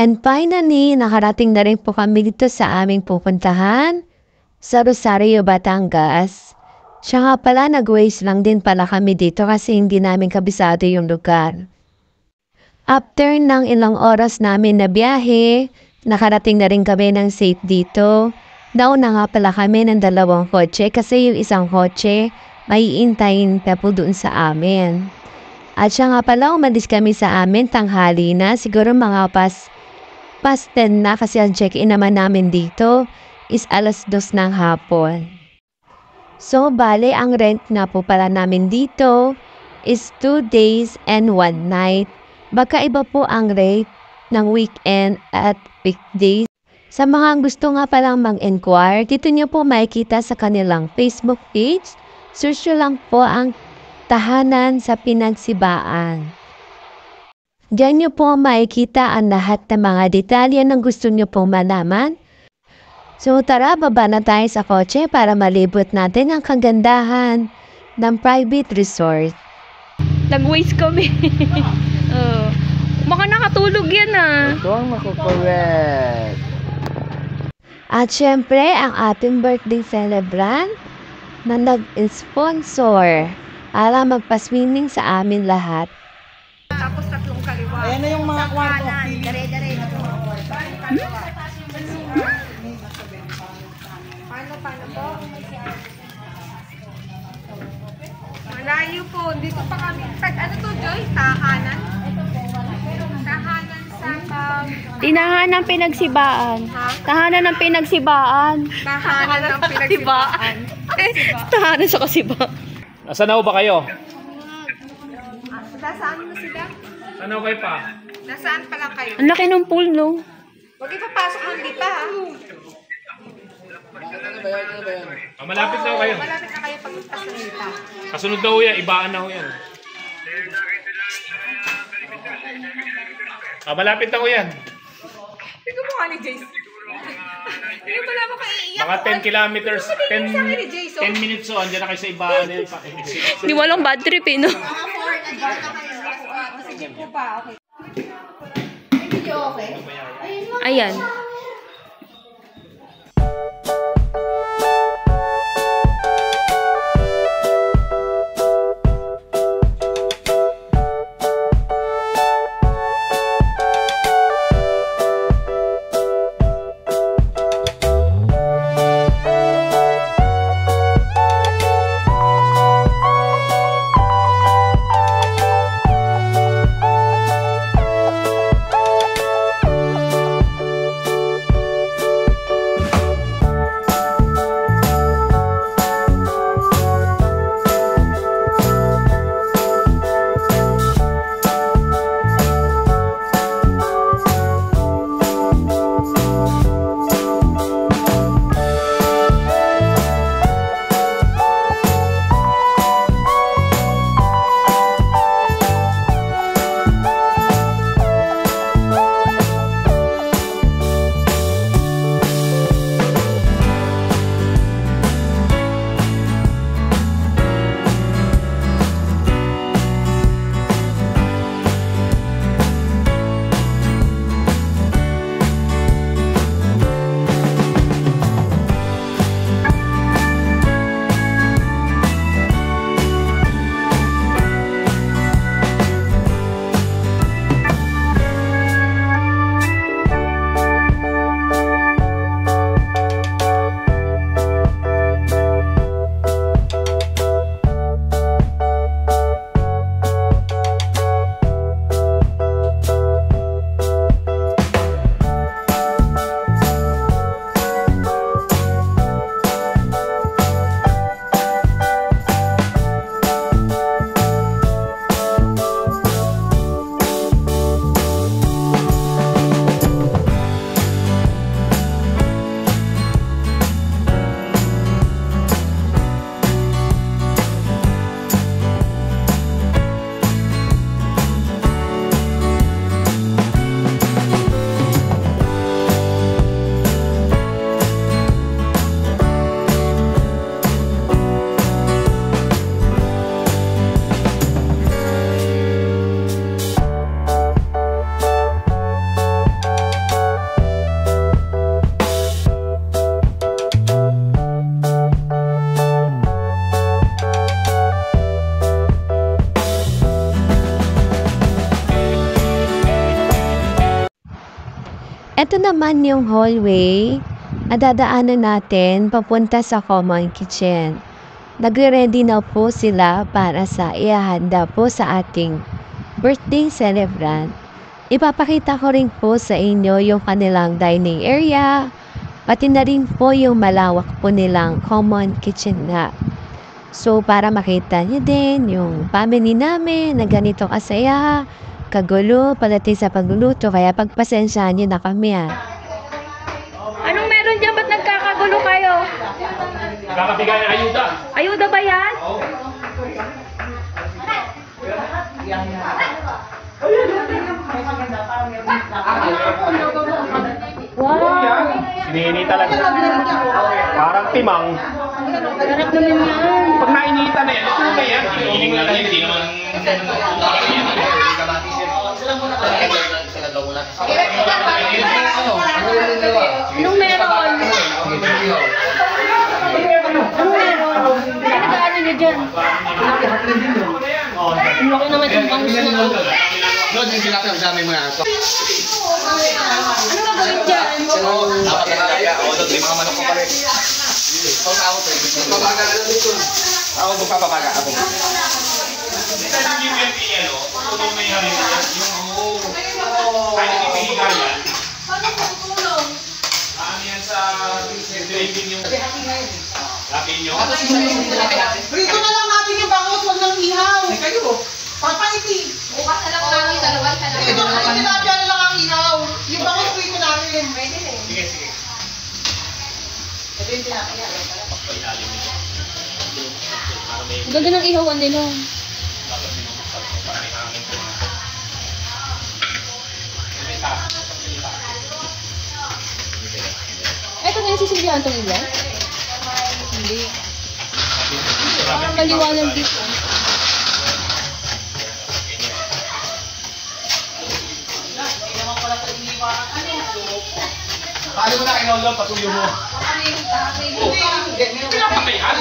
And finally, nakarating na rin po kami dito sa aming pupuntahan sa Rosario, Batangas. Siya nga pala, nag-waste lang din pala kami dito kasi hindi namin kabisado yung lugar. After ng ilang oras namin na biyahe, nakarating na rin kami ng safe dito. Nauna nga pala kami ng 2 kotse kasi yung isang kotse may iintayin pa po doon sa amin. At siya nga pala, umalis kami sa amin tanghali na, siguro mga past 10 na kasi ang check-in naman namin dito is 2:00 ng hapon. So, bale, ang rent nga po pala namin dito is 2 days and 1 night. Magkaiba po ang rate ng weekend at weekdays. Sa mga gusto nga palang mag-inquire, dito nyo po makikita sa kanilang Facebook page. Search nyo lang po ang Tahanan sa Pinagsibaan. Diyan nyo po makikita ang lahat ng mga detalye ng gusto nyo pong malaman. So tara, baba na tayo sa kotse para malibot natin ang kagandahan ng private resort. Nag-waste kami. Baka nakatulog yan Ito ang makukorek. At syempre, ang ating birthday celebrant na nag-sponsor para magpa-swimming sa amin lahat. Tapos 3 kaliwa. Ayan na yung mga kwarto. Dare-dare na yung mga kwarto. Paano po? Malayo po. Dito pa kami. Ano to, Joy? Tahanan? Tahanan sa Tinahan ng Pinagsibaan. Ha? Tahanan ng Pinagsibaan. Tahanan ng Pinagsibaan. Tahanan sa Kasibaan. Nasaan na ba kayo? Nasaan na sila? Saan na kayo pa? Nasaan pa lang kayo? Ang laki ng pool, no? Huwag ipapasok ng lipa, ha? Malapit na kayo. Malapit na kayo pagpuntas ng lipa. Kasunod na ho yan. Ibaan na ho yan. Malapit na ho yan. Tignan mo nga ni Jace. Hindi mo lang makaiiyak. Mga 10 kilometers. 10 minutes so. Andiyan na kayo sa ibaan na yan. Hindi walang bad trip, eh, no? Sige po pa, okay. Okay? Ayan. Ito naman yung hallway na dadaanan natin papunta sa common kitchen. Nagre-ready na po sila para sa ihahanda po sa ating birthday celebrant. Ipapakita ko rin po sa inyo yung kanilang dining area, pati na rin po yung malawak po nilang common kitchen na. So, para makita nyo din yung family namin na ganito kasaya, kagulo, palating sa pagluluto, kaya pagpasensyahan nyo na kami Anong meron dyan? Ba't nagkakagulo kayo? Kakabigay ng ayuda. Ayuda ba yan? Wow! Sinini talaga. Parang timang. Harap naman yan. Pag nainita na yan, ito na yan. Iiling lang yan, hindi naman... Anong meron? Anong meron? Pinag-ano nyo dyan? Ang laki naman yung bangus na to. Doon yung sinasang sa amin mga aso. Ano gagawin dyan? Dapat na kaya. O, doon may mga manok ko pala. Kung ako to, magpapaga na lang dito. Ako magpapaga ako. Rito na lang natin yung bangus, huwag nang ihaw. Ay, kayo. Papaiti. Bukas na lang namin dalawa. Ito na lang tilapia na lang ang ihaw. Yung bangus rito natin. Pwede na Sige, sige. Ito yung tilapia. Ganda ng ihawan din oh. Eto na yung sisilyahan itong ilan? Hindi. Maliwanag dito. Paano mo na kinaulo? Patuyo mo. Pinapatayan?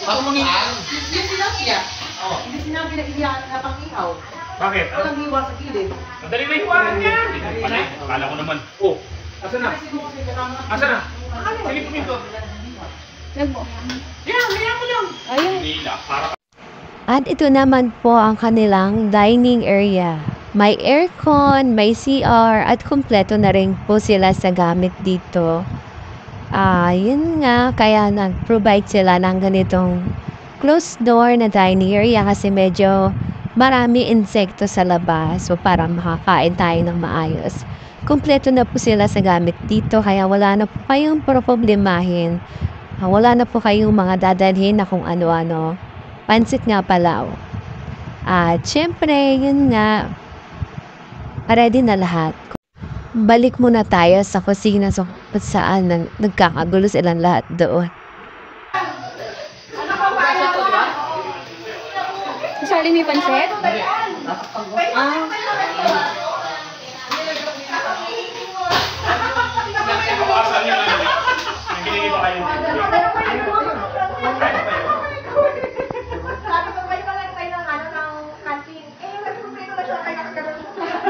Ako mangihan? Yung tilapia. Hindi sinabi na ihaw na pang ihaw. Bakit? Walang hiwa sa gilid. Madali na hiwaran yan. Panay, akala ko naman. Oh, asa na? Asa na? Sige, puminto. Yan, kaya mo lang. Ayun. Nila, para At ito naman po ang kanilang dining area. May aircon, may CR, at kumpleto na rin po sila sa gamit dito. Yun nga, kaya nag-provide sila ng ganitong closed door na dining area kasi medyo marami insekto sa labas. So, para makakain tayo ng maayos. Kumpleto na po sila sa gamit dito, kaya wala na po kayong problemahin. Wala na po kayong mga dadalhin na kung ano-ano. Pansit nga pala. At syempre, yun nga, ready na lahat. Balik muna tayo sa kusina kung saan nagkakagulo silang lahat doon. Sali may pansit? Ah. Asan nyo lang. Nagbinigay ba kayo?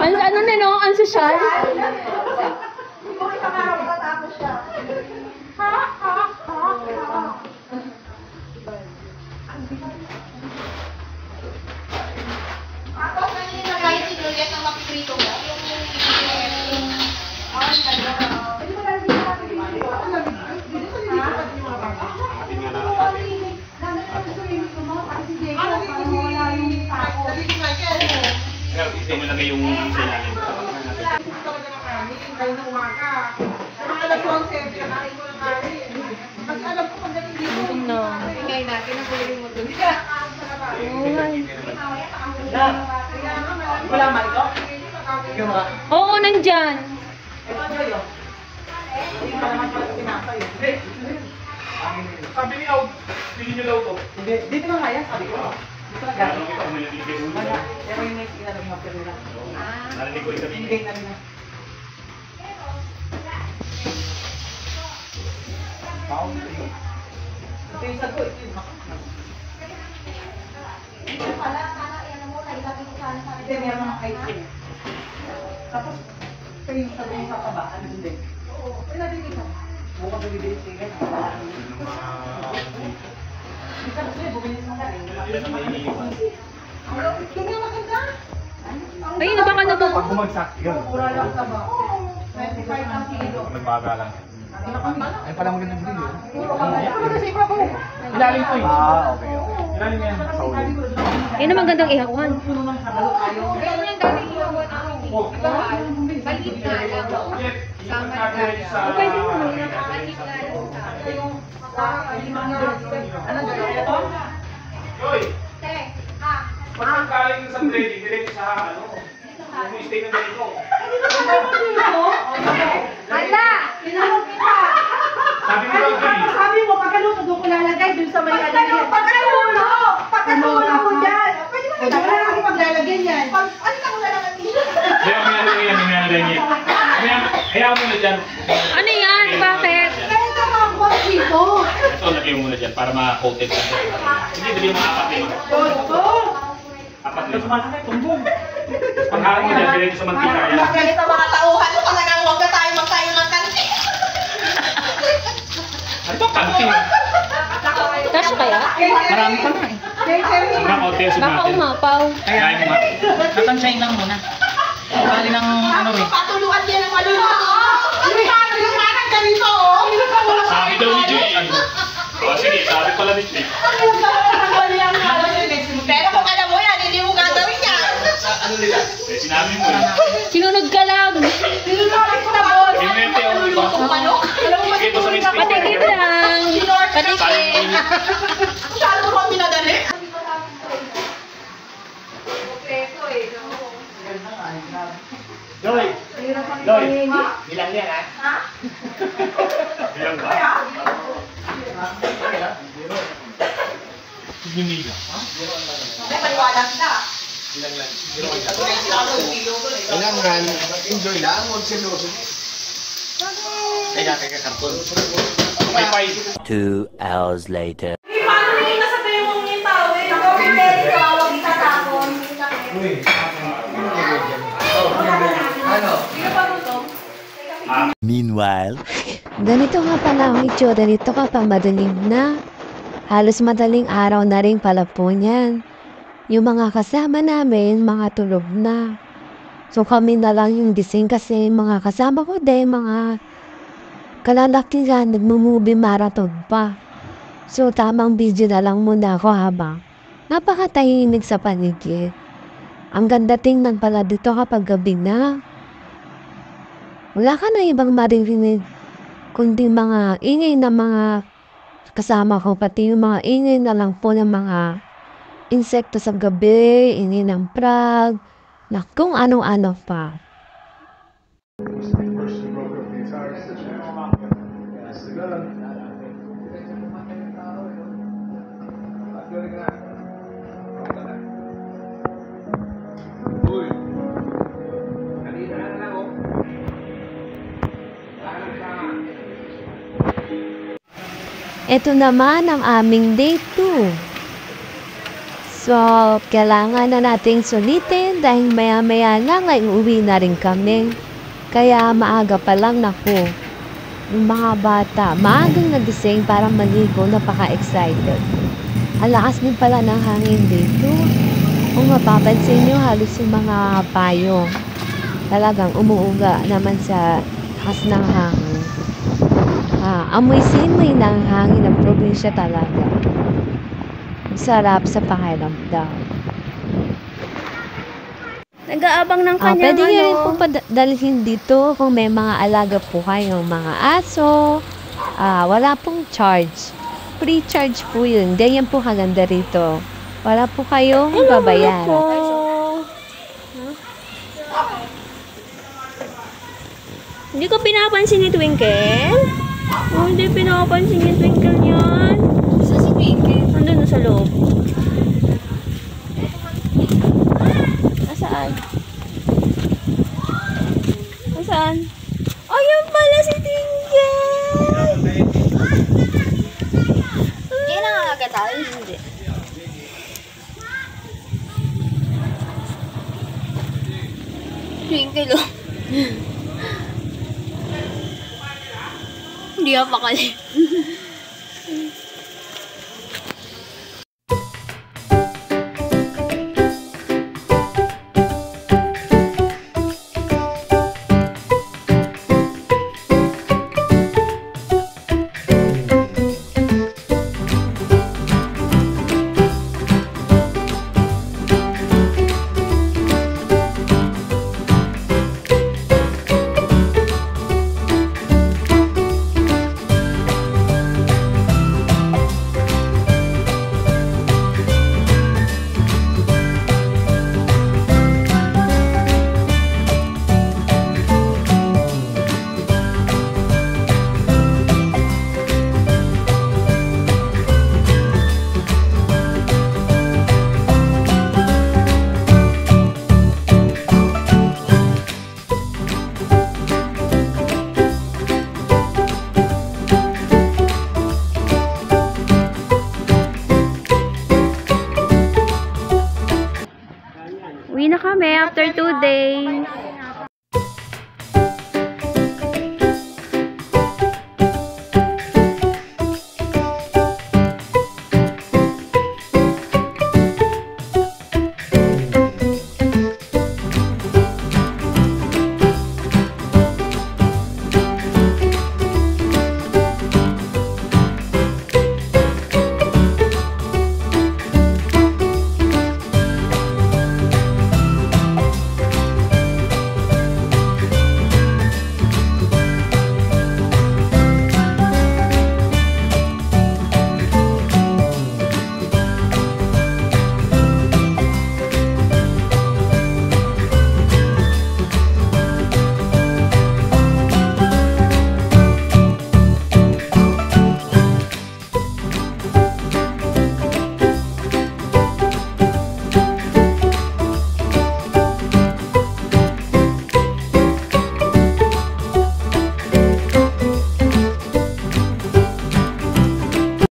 Ano na no? Ang sosyal? Pero gusto mo lagay yung silalim. Kayo ng umaga. Mga alas 11, kanain ko ng kanin. Kasi alam ko pagdating dito. No. Ngayon natin ang pwede mo dun. Wala man ito? Oo, nandyan. Sabi ni Aud, pili nyo daw to. Hindi, dito na kaya, sabi ko. Dito na Ano gano'n. kita kung may nagbibigay ulo. Wala. Pero yung next ina ng mga perila. Narinig ko isabihin. Bigay na rin na. Ito yung sagot. Ito yung Hindi, meron mga ice cream. Tapos, Kayo sabihin sa kaba, ano hindi? Oo, wala din ito. Mukhang bibili sila. Isa kasi, bumili mo ka rin. Ganyan maganda. Ayun na baka nabog. Pag bumagsak, yun. Mura lang sa ba? 25 ang kilo. Nagbaga lang. Ay, pala magandang video. Ano kasi ipabaw? Ilalim ko eh. Okay. Ilalim yan. Sa ulo. Yun naman gandang ihakuhan. Ganyan dati ihawan namin. Iba, balik na lang. Sama na lang. Pwede mo na. Balik na lang. Joy! Te, Pag nagkaling sa trading, diretso sa ano? Yung stay na dito. Ala! Tinanong kita. Sabi mo lang, Joy. Sabi mo, pagkaluto doon ko lalagay dun sa may ano yan. Pagkaluto! Pagkaluto ko dyan. Pwede mo na wala natin maglalagay yan. Ano ka wala naman dito? Kaya may ano yan, may ano yan. Hayaan mo na dyan. Ano yan? Bakit? Kaya ito mga boss dito. Ito, lagyan mo muna dyan para ma-coated ka. Hindi, dali mo apat lima. Apat lima. Tapos tumbong. Pagkain mo dyan, diretso sa mantika yan. Magalit ang mga tauhan mo, talagang huwag na tayo magtayo ng kanti. Ano ba kanting? Kasya kaya? Marami pa na eh. Hanggang kaunti yung Baka sumatin. umapaw. Kaya mo nga. Tatansyahin lang muna. Bali ng ano eh. Patuluan din ang maluluto. Ano sabi ng parang ganito, oh. Sabi daw ni Joy. Ano? O sige, sabi pala ni Joy. Pero kung alam mo yan, hindi mo gagawin yan. Eh, sinabi mo eh. Sinunod ka lang. Sinunod ko na, boss. Inwente ako, di ba? Ito sa may speaker. Patikit lang. Patikit. Masyado mo kang pinadali. Joy! Joy! Bilang yan ha? Bilang ba? Ginila. May maliwanag na. Kailangan, enjoy lang, huwag sinuso. Kaya karton. May pay. 2 hours later. Paano hindi nasabihin mong yung tao eh? Ako, pineri ka, huwag itatapon. Meanwhile, Ganito nga pala ang itsura nito kapag madilim na. Halos madaling araw na rin pala po niyan. Yung mga kasama namin, mga tulog na. So kami na lang yung gising kasi mga kasama ko din, mga kalalakihan, nagmo-movie marathon pa. So tamang video na lang muna ako habang napakatahimik sa paligid. Ang ganda tingnan pala dito kapag gabi na. Wala ka na ibang maririnig kundi mga ingay na mga kasama ko, pati yung mga ingay na lang po ng mga insekto sa gabi, ingay ng frog, na kung ano-ano pa. Ito naman ang aming day 2. So, kailangan na nating sulitin dahil maya-maya lang ay uuwi na rin kami. Kaya maaga pa lang naku. Yung mga bata, maagang nagising para maligo, napaka-excited. Ang lakas din pala ng hangin dito. Kung mapapansin nyo, halos yung mga payo. Talagang umuuga naman sa lakas ng hangin. Amoy simoy ng hangin ng probinsya talaga. Sarap sa pakiramdam. Nag-aabang ng kanyang Pwede nyo rin ano. po padalhin dito kung may mga alaga po kayong mga aso. Wala pong charge. Free charge po yun. Ganyan po kaganda rito. Wala po kayong babayaran. Hindi ko pinapansin ni Twinkle? Oh, hindi pinapansin ni Twinkle yan. Sa si Twinkle? Nandun na sa loob. Nasaan? Nasaan? Ayun pala si Twinkle! Hindi na nakakatawa. Hindi. Twinkle oh. Pinapakali. Uwi na kami after 2 days.